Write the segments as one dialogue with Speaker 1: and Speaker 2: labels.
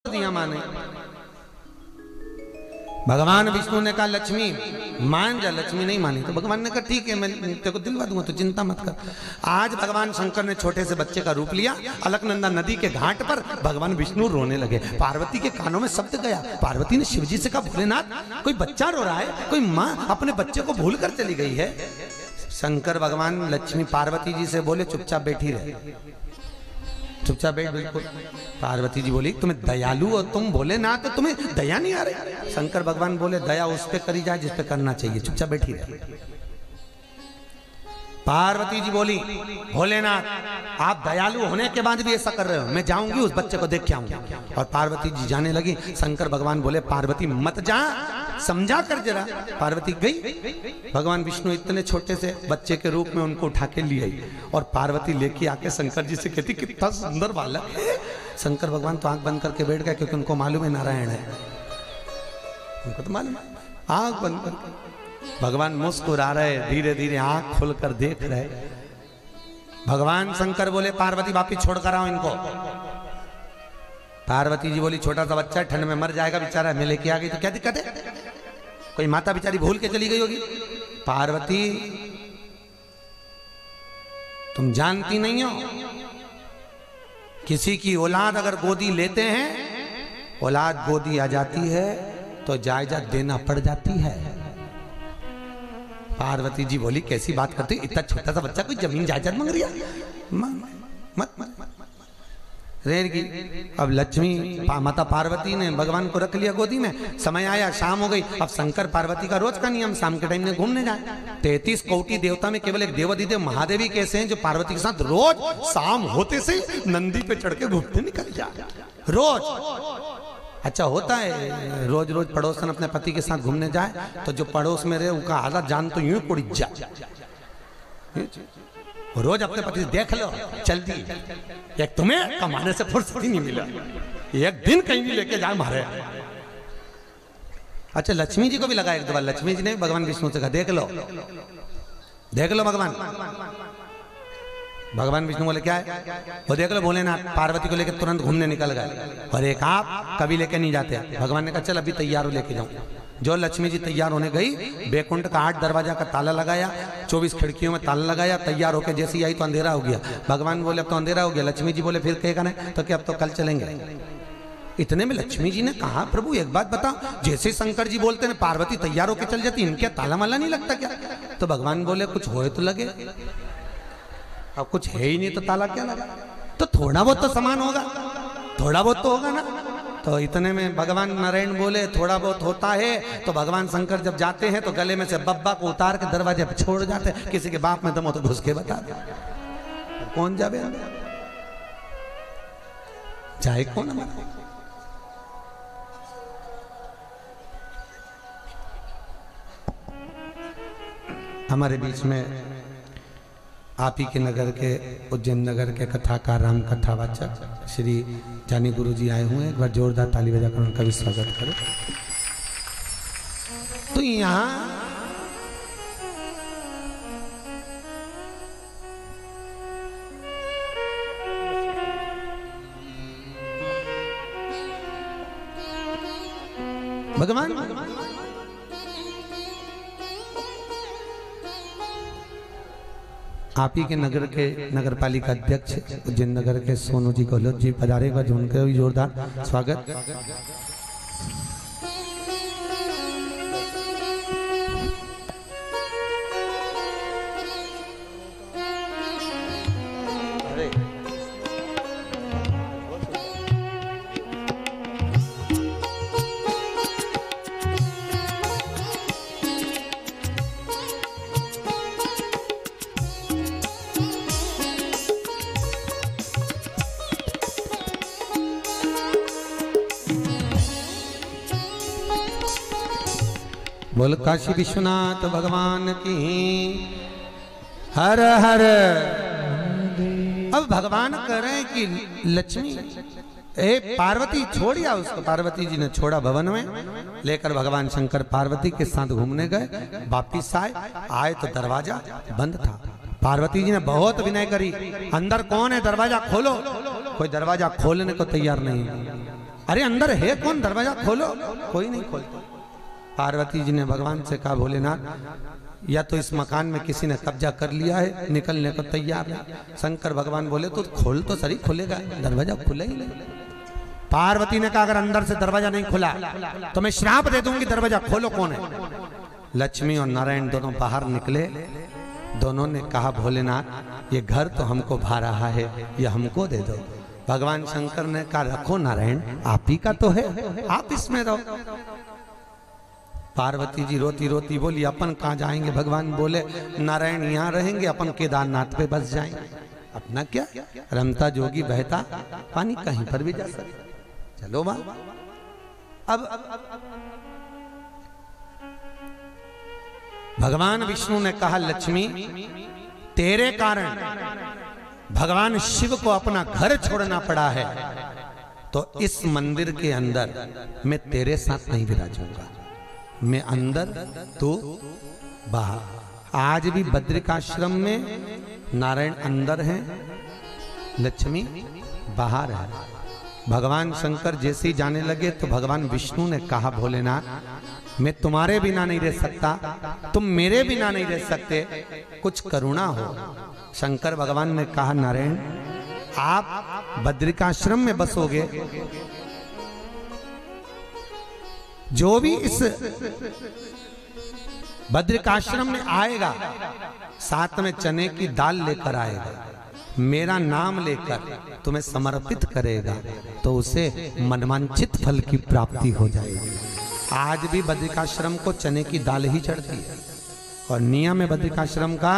Speaker 1: दिया माँ ने। भगवान विष्णु ने कहा लक्ष्मी मान जा, लक्ष्मी नहीं मानी तो भगवान ने कहा ठीक है मैं तेरे को दिलवा दूंगा, तो चिंता मत कर। आज भगवान शंकर ने छोटे से बच्चे का रूप लिया। अलकनंदा नदी के घाट पर भगवान विष्णु रोने लगे। पार्वती के कानों में शब्द गया। पार्वती ने शिवजी से कहा भोलेनाथ कोई बच्चा रो रहा है, कोई माँ अपने बच्चे को भूल कर चली गई है। शंकर भगवान लक्ष्मी पार्वती जी से बोले चुपचाप बैठी रहे, चुपचाप बैठ। बिल्कुल पार्वती जी बोली तुम्हें दयालु और तुम बोले ना तो तुम्हें दया नहीं आ रही। शंकर भगवान बोले दया उस पे करी जाए जिस पे करना चाहिए, चुपचाप बैठी रहे। पार्वती जी बोली भोलेनाथ आप दयालु होने के बाद भी ऐसा कर रहे हो, मैं जाऊंगी उस बच्चे को देख के आऊंगी। और पार्वती जी जाने लगी। शंकर भगवान बोले पार्वती मत जा, समझा कर जरा। पार्वती गई। भगवान विष्णु इतने छोटे से बच्चे के रूप में उनको उठा के ले आई और पार्वती लेके आके शंकर जी से कहती कितना सुंदर बालक है। शंकर भगवान तो आंख बंद करके बैठ गए क्योंकि उनको मालूम है नारायण है, उनको तो मालूम है। आंख बंद करके भगवान मुस्कुरा रहे, धीरे धीरे आंख खोलकर देख रहे। भगवान शंकर बोले पार्वती वापिस छोड़ कर आओ इनको। पार्वती जी बोली छोटा सा बच्चा ठंड में मर जाएगा बेचारा, मैं लेके आ गई तो क्या दिक्कत है, कोई माता बेचारी भूल के चली गई होगी। पार्वती तुम जानती नहीं हो किसी की औलाद अगर गोदी लेते हैं, औलाद गोदी आ जाती है तो जायदाद देना पड़ जाती है। पार्वती जी बोली कैसी बात करती, इतना छोटा सा बच्चा कोई जमीन जायदाद मांग रही है, मत रहेगी। अब लक्ष्मी माता पार्वती ने भगवान को रख लिया गोदी में। समय आया, शाम हो गई। अब शंकर पार्वती का रोज का नियम शाम के टाइम में घूमने जाए। 33 कोटि देवता में केवल एक देवाधिदेव महादेवी कैसे हैं जो पार्वती के साथ रोज शाम होते से नंदी पे चढ़ के घूमने निकल जाए रोज। अच्छा होता है रोज रोज पड़ोसन अपने पति के साथ घूमने जाए तो जो पड़ोस में रहे उनका आधा जान तो यूं पड़ जाए। रोज अपने पति से देख लो चलती, एक तुम्हें कमाने से फुर्सत ही नहीं मिला, एक दिन कहीं भी लेके जाए मारे। अच्छा लक्ष्मी जी को भी लगा एक दो। लक्ष्मी जी ने भगवान विष्णु से कहा देख लो भगवान विष्णु बोले क्या है, वो देख लो भोलेनाथ पार्वती को लेकर तुरंत घूमने निकल गए। और एक आप कभी लेके नहीं जाते। भगवान ने कहा चल अभी तैयार हो लेके जाऊं। जो लक्ष्मी जी तैयार होने गई, बैकुंठ का 8 दरवाजा का ताला लगाया, 24 खिड़कियों में ताला लगाया। तैयार होकर जैसी आई तो अंधेरा हो गया। भगवान बोले अब तो अंधेरा हो गया। लक्ष्मी जी बोले फिर कहेगा नहीं तो क्या अब तो कल चलेंगे। इतने में लक्ष्मी जी ने कहा प्रभु एक बात बताओ, जैसे शंकर जी बोलते हैं पार्वती तैयार होकर चल जाती, इनके ताला माला नहीं लगता क्या। तो भगवान बोले कुछ होए तो लगे, अब कुछ है ही नहीं तो ताला क्या लगा। तो थोड़ा बहुत तो सामान होगा, थोड़ा बहुत तो होगा ना। तो इतने में भगवान नारायण बोले थोड़ा बहुत होता है। तो भगवान शंकर जब जाते हैं तो गले में से बब्बा को उतार के दरवाजे पे छोड़ जाते हैं। किसी के बाप में दम हो तो घुस के बता दे, कौन जावे जाए कौन। हमारे बीच में आप ही के नगर के उज्जैन नगर के कथाकार राम कथावाचक श्री जानी गुरु जी आए हुए हैं। एक बार जोरदार ताली बजाकर उनका भी स्वागत करें। तो यहाँ भगवान आप ही के नगर के नगर पालिका अध्यक्ष उज्जैन नगर के सोनू जी गहलोत जी पधारे का उनका भी जोरदार स्वागत। बोल काशी विश्वनाथ भगवान की हर हर। अब भगवान कह रहे हैं कि लक्ष्मी पार्वती छोड़िया उसको। पार्वती जी ने छोड़ा भवन में लेकर भगवान शंकर पार्वती के साथ घूमने गए। वापिस आए तो दरवाजा बंद था। पार्वती जी ने बहुत विनय करी, अंदर कौन है दरवाजा खोलो। कोई दरवाजा खोलने को तैयार नहीं। अरे अंदर है कौन, दरवाजा खोलो, कोई नहीं खोलता। पार्वती जी ने भगवान से कहा भोलेनाथ या तो इस मकान में किसी ने कब्जा कर लिया है, निकलने को तैयार है। शंकर भगवान बोले तो खोल तो सही, खुलेगा, दरवाजा खुला ही नहीं। पार्वती ने कहा अगर अंदर से दरवाजा नहीं खुला तो मैं श्राप दे दूंगी, दरवाजा खोलो कौन है। लक्ष्मी और नारायण दोनों बाहर निकले। दोनों ने कहा भोलेनाथ ये घर तो हमको भा रहा है, ये हमको दे दो। भगवान शंकर ने कहा रखो नारायण, आप ही का तो है, आप इसमें रहो। पार्वती जी रोती रोती बोली अपन कहाँ जाएंगे। भगवान बोले नारायण यहाँ रहेंगे, अपन केदारनाथ पे बस जाएंगे। अपना क्या, रमता जोगी बहता पानी कहीं पर भी जा सकता, चलो मां। अब भगवान विष्णु ने कहा लक्ष्मी तेरे कारण भगवान शिव को अपना घर छोड़ना पड़ा है, तो इस मंदिर के अंदर मैं तेरे साथ नहीं विराजूंगा। मैं अंदर तो बाहर। आज भी बद्रिकाश्रम में नारायण अंदर हैं, लक्ष्मी बाहर है। भगवान शंकर जैसे ही जाने लगे तो भगवान विष्णु ने कहा भोलेनाथ मैं तुम्हारे बिना नहीं रह सकता, तुम मेरे बिना नहीं रह सकते, कुछ करुणा हो। शंकर भगवान ने कहा नारायण आप बद्रिकाश्रम में बसोगे, जो भी इस बद्रिकाश्रम में आएगा साथ में चने की दाल लेकर आएगा, मेरा नाम लेकर तुम्हें समर्पित करेगा तो उसे मनवांछित फल की प्राप्ति हो जाएगी। आज भी बद्रिकाश्रम को चने की दाल ही चढ़ती है। और नियम है बद्रिकाश्रम का,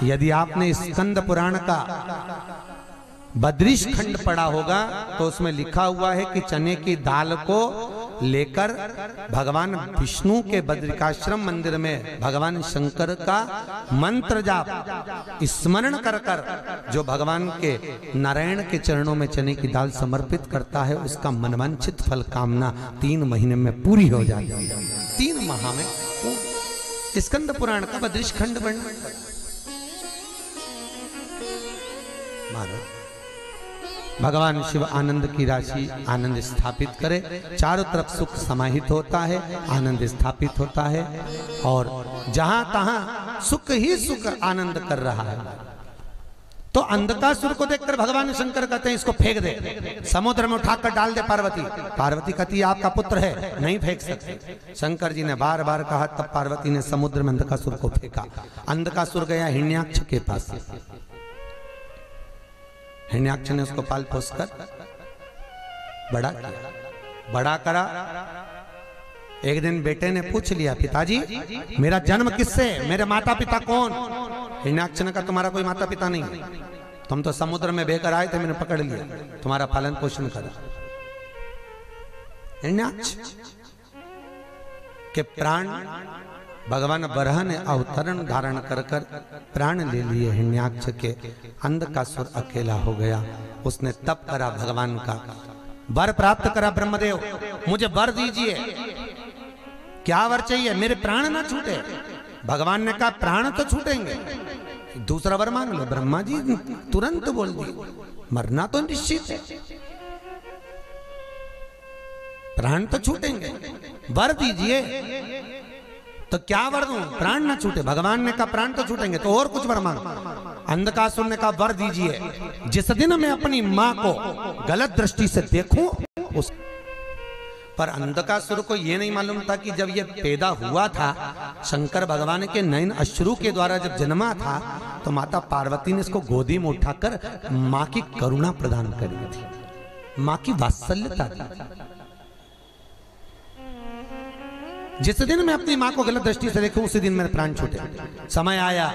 Speaker 1: यदि आपने स्कंद पुराण का बद्रीश खंड पढ़ा होगा तो उसमें लिखा हुआ है कि चने की दाल को लेकर भगवान विष्णु के बद्रिकाश्रम मंदिर में भगवान शंकर का मंत्र जाप स्मरण कर कर जो भगवान के नारायण के चरणों में चने की दाल समर्पित करता है उसका मनवांछित फल कामना 3 महीने में पूरी हो जाती है। 3 माह में स्कंद पुराण का बद्रीश खंड वर्णन मारो। भगवान शिव आनंद की राशि आनंद स्थापित करे, चारों तरफ सुख समाहित होता है, आनंद स्थापित होता है और जहां तहां सुख ही सुख आनंद कर रहा है। तो अंधकासुर को देखकर भगवान शंकर कहते हैं इसको फेंक दे, समुद्र में उठाकर डाल दे पार्वती। पार्वती कहती है आपका पुत्र है, नहीं फेंक सकते। शंकर जी ने बार बार कहा, तब पार्वती ने समुद्र में अंधकासुर को फेंका। अंधकासुर गया हिरण्याक्ष के पास, हिरण्याक्ष ने उसको पाल पोस कर बड़ा किया, बड़ा करा। एक दिन बेटे ने पूछ लिया पिताजी मेरा जन्म किससे, मेरे माता पिता कौन। हिरण्याक्ष ने कहा तुम्हारा कोई माता पिता नहीं, तुम तो समुद्र में बहकर आए थे, मैंने पकड़ लिया, तुम्हारा पालन पोषण करा। हिरण्याक्ष के प्राण भगवान बरह ने अवतरण धारण कर कर प्राण ले लिए हिरण्याक्ष के। अंधकासुर अकेला हो गया। उसने तप करा, भगवान का वर प्राप्त करा, ब्रह्मदेव मुझे वर दीजिए। क्या वर चाहिए, मेरे प्राण ना छूटे। भगवान ने कहा प्राण तो छूटेंगे, दूसरा वर मांग लो। ब्रह्मा जी तुरंत बोल दिए मरना तो निश्चित है, प्राण तो छूटेंगे, वर दीजिए। तो क्या वर दूं, प्राण ना छूटे। भगवान ने कहा प्राण तो छूटेंगे, तो और कुछ वर मांग। अंधकासुर ने कहा वर दीजिए, जिस दिन मैं अपनी मां को गलत दृष्टि से देखूं उस। पर अंधकासुर को यह नहीं मालूम था कि जब यह पैदा हुआ था शंकर भगवान के नयन अश्रु के द्वारा जब जन्मा था तो माता पार्वती ने इसको गोदी में उठाकर मां की करुणा प्रदान करी थी, मां की वात्सल्यता थी। जिस दिन मैं अपनी मां को गलत दृष्टि से देखूं उसी दिन मेरे प्राण छूटे। समय आया,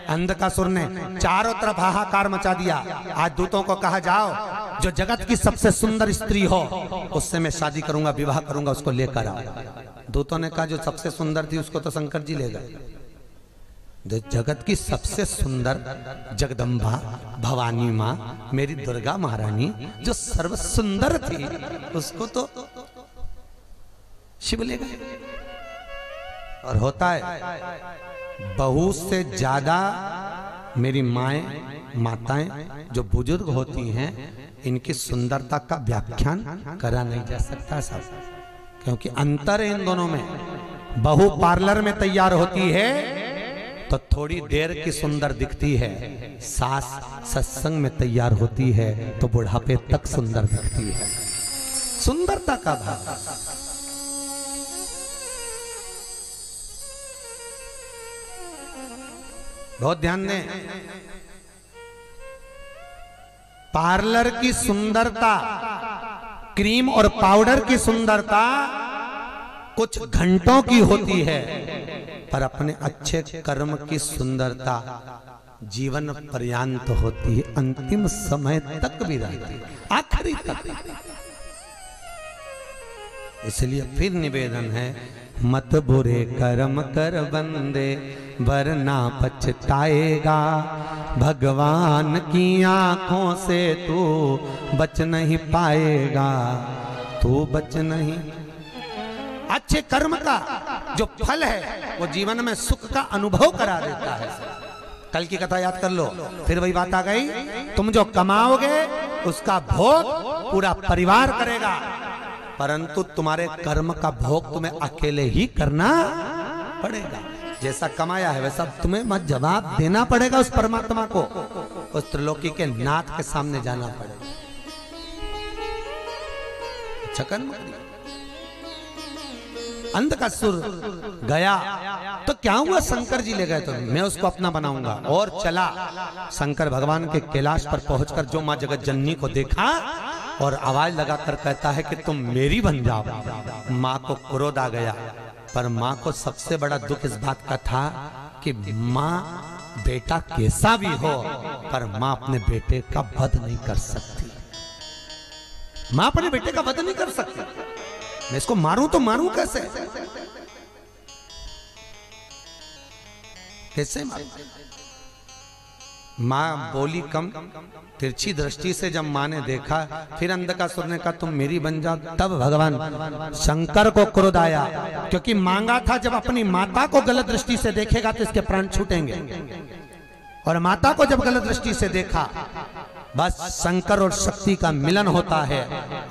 Speaker 1: अंधकासुर ने चारों तरफ हाहाकार मचा दिया। आज दूतों को कहा जाओ जो जगत की सबसे सुंदर स्त्री हो उससे मैं शादी करूंगा, विवाह करूंगा, उसको लेकर आओ। दूतों ने कहा जो सबसे सुंदर थी उसको तो शंकर जी ले गए। जो जगत की सबसे सुंदर जगदम्बा भवानी मां मेरी दुर्गा महारानी जो सर्व सुंदर थी उसको तो शिव ले गए। और होता है बहू से ज्यादा मेरी माताएं जो बुजुर्ग होती हैं इनकी सुंदरता का व्याख्यान करा नहीं जा सकता साहब, क्योंकि अंतर है इन दोनों में। बहू पार्लर में तैयार होती है तो थोड़ी देर की सुंदर दिखती है, सास सत्संग में तैयार होती है तो बुढ़ापे तक सुंदर दिखती है। सुंदरता का भाव। बहुत ध्यान दें, पार्लर की सुंदरता, क्रीम और पाउडर की सुंदरता कुछ घंटों की होती है, पर अपने अच्छे कर्म की सुंदरता जीवन पर्यंत होती है, अंतिम समय तक भी रहती है, आखिरी तक। इसलिए फिर निवेदन है, मत बुरे कर्म कर बंदे वरना पछताएगा, भगवान की आंखों से तू बच नहीं पाएगा, तू बच नहीं। अच्छे कर्म का जो फल है वो जीवन में सुख का अनुभव करा देता है। कल की कथा याद कर लो, फिर वही बात आ गई, तुम जो कमाओगे उसका भोग पूरा परिवार करेगा, परंतु तुम्हारे कर्म का भोग तुम्हें अकेले ही करना पड़ेगा। जैसा कमाया है वैसा तुम्हें मत जवाब देना पड़ेगा उस परमात्मा को, उस त्रिलोकी के नाथ के सामने जाना पड़ेगा। चकन अंधकासुर गया तो क्या हुआ, शंकर जी ले गए तो मैं उसको अपना बनाऊंगा, और चला शंकर भगवान के कैलाश पर पहुंचकर जो मां जगत जननी को देखा और आवाज लगाकर कहता है कि तुम मेरी बन जाओ। मां को क्रोध आ गया, पर मां को सबसे बड़ा दुख इस बात का था कि मां बेटा कैसा भी हो पर मां अपने बेटे का वध नहीं कर सकती, मां अपने बेटे का वध नहीं कर सकती। मैं इसको मारूं तो मारूं कैसे, कैसे मारूं? मां बोली कम, तिरछी दृष्टि से जब मां ने देखा, फिर अंधकासुर ने कहा तुम मेरी बन जाओ, तब भगवान शंकर को क्रोध आया, क्योंकि मांगा था जब अपनी माता को गलत दृष्टि से देखेगा तो इसके प्राण छूटेंगे, और माता को जब गलत दृष्टि से देखा बस शंकर और शक्ति का मिलन होता है,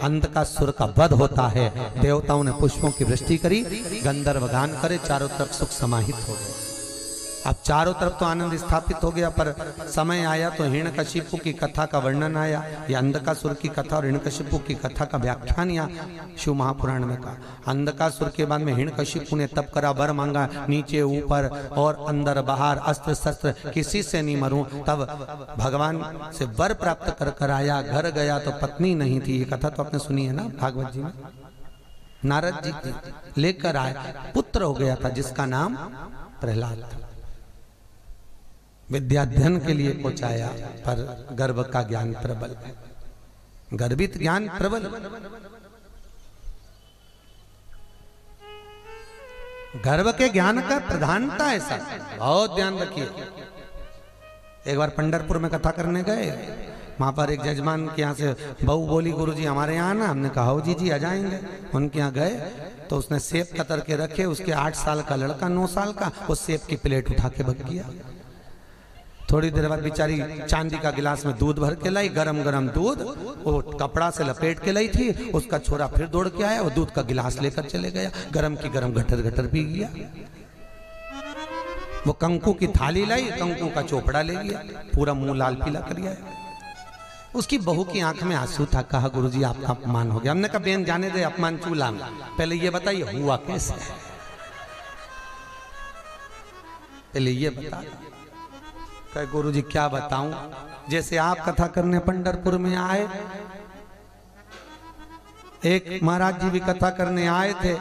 Speaker 1: अंधकासुर का वध होता है। देवताओं ने पुष्पों की वृष्टि करी, गंधर्व गान करे, चारों तरफ सुख समाहित हो गए। अब चारों तरफ तो आनंद स्थापित हो गया, पर समय आया तो हिरण्यकशिपु की कथा का वर्णन आया। या अंधकासुर की कथा और हिरण्यकशिपु की कथा का व्याख्यान या शिव महापुराण में कहा। अंधकासुर के बाद में हिरण्यकशिपु ने तप करा, वर मांगा, नीचे ऊपर और अंदर बाहर, अस्त्र शस्त्र किसी से नहीं मरूं। तब भगवान से वर प्राप्त कर कर आया, घर गया तो पत्नी नहीं थी। ये कथा तो आपने सुनी है ना भागवत जी में। नारद जी लेकर आए, पुत्र हो गया था जिसका नाम प्रहलाद था। विद्याध्ययन के लिए पहुंचाया, पर गर्भ का ज्ञान प्रबल, गर्भित ज्ञान प्रबल। गर्भ के ज्ञान का प्रधानता है सर, बहुत ध्यान रखिए। एक बार पंढरपुर में कथा करने गए, वहां पर एक जजमान के यहाँ से बहू बोली गुरुजी हमारे यहाँ ना। हमने कहा हो जी आ जाएंगे। उनके यहाँ गए तो उसने सेब कतर के रखे, उसके 8 साल का लड़का 9 साल का, वो सेब की प्लेट उठा के भग गया। थोड़ी देर बाद बेचारी चांदी का गिलास में दूध भर के लाई, गरम गरम दूध, वो कपड़ा से लपेट के लाई थी। उसका छोरा फिर दौड़ के आया, वो दूध का गिलास लेकर चले गया, गरम की गरम घटर घटर पी गया। वो कंकु की थाली लाई, कंकु का चोपड़ा ले लिया, पूरा मुंह लाल पीला कर गया। उसकी बहू की आंख में आंसू था। कहा गुरुजी आपका अपमान हो गया। हमने कहा बेन जाने दे, अपमान चूल्हा में, पहले ये बताइए हुआ कैसे, पहले ये बता। कहे गुरुजी क्या बताऊं, जैसे आप कथा करने पंढरपुर में आए, एक महाराज जी भी कथा करने आए थे।